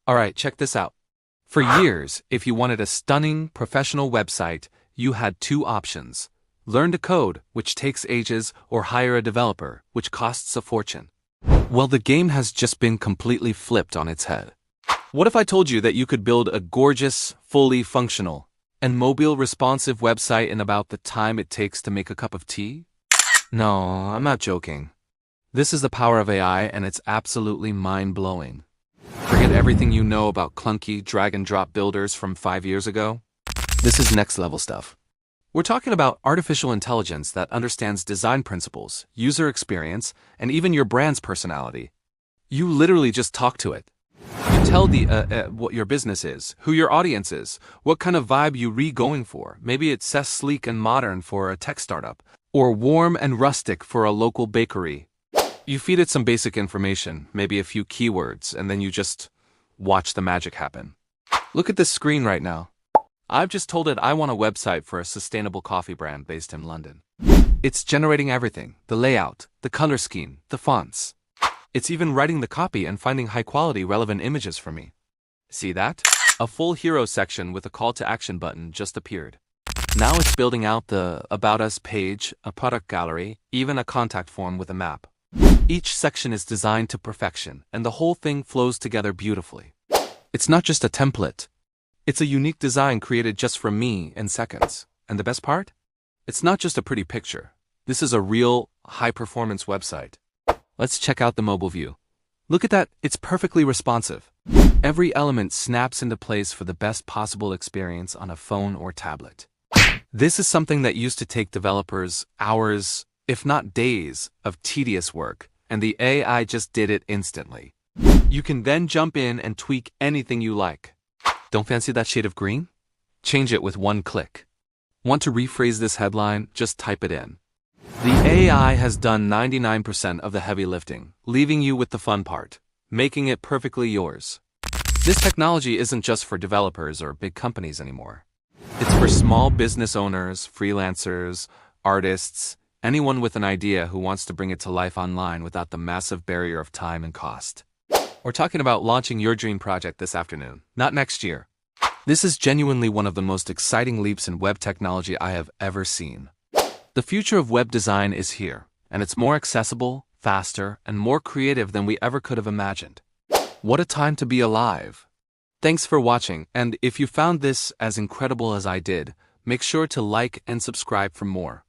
Alright, check this out. For years, if you wanted a stunning, professional website, you had two options. Learn to code, which takes ages, or hire a developer, which costs a fortune. Well, the game has just been completely flipped on its head. What if I told you that you could build a gorgeous, fully functional, and mobile responsive website in about the time it takes to make a cup of tea? No, I'm not joking. This is the power of AI, and it's absolutely mind-blowing. Forget everything you know about clunky drag-and-drop builders from 5 years ago. This is next-level stuff. We're talking about artificial intelligence that understands design principles, user experience, and even your brand's personality. You literally just talk to it. You tell what your business is, who your audience is, what kind of vibe you're going for. Maybe it's sleek and modern for a tech startup, or warm and rustic for a local bakery. You feed it some basic information, maybe a few keywords, and then you just watch the magic happen. Look at this screen right now. I've just told it I want a website for a sustainable coffee brand based in London. It's generating everything: the layout, the color scheme, the fonts. It's even writing the copy and finding high-quality, relevant images for me. See that? A full hero section with a call to action button just appeared. Now it's building out the About Us page, a product gallery, even a contact form with a map. Each section is designed to perfection, and the whole thing flows together beautifully. It's not just a template. It's a unique design created just for me in seconds. And the best part? It's not just a pretty picture. This is a real, high-performance website. Let's check out the mobile view. Look at that, it's perfectly responsive. Every element snaps into place for the best possible experience on a phone or tablet. This is something that used to take developers hours, if not days, of tedious work, and the AI just did it instantly. You can then jump in and tweak anything you like. Don't fancy that shade of green? Change it with one click. Want to rephrase this headline? Just type it in. The AI has done 99% of the heavy lifting, leaving you with the fun part, making it perfectly yours. This technology isn't just for developers or big companies anymore. It's for small business owners, freelancers, artists, anyone with an idea who wants to bring it to life online without the massive barrier of time and cost. We're talking about launching your dream project this afternoon, not next year. This is genuinely one of the most exciting leaps in web technology I have ever seen. The future of web design is here, and it's more accessible, faster, and more creative than we ever could have imagined. What a time to be alive! Thanks for watching, and if you found this as incredible as I did, make sure to like and subscribe for more.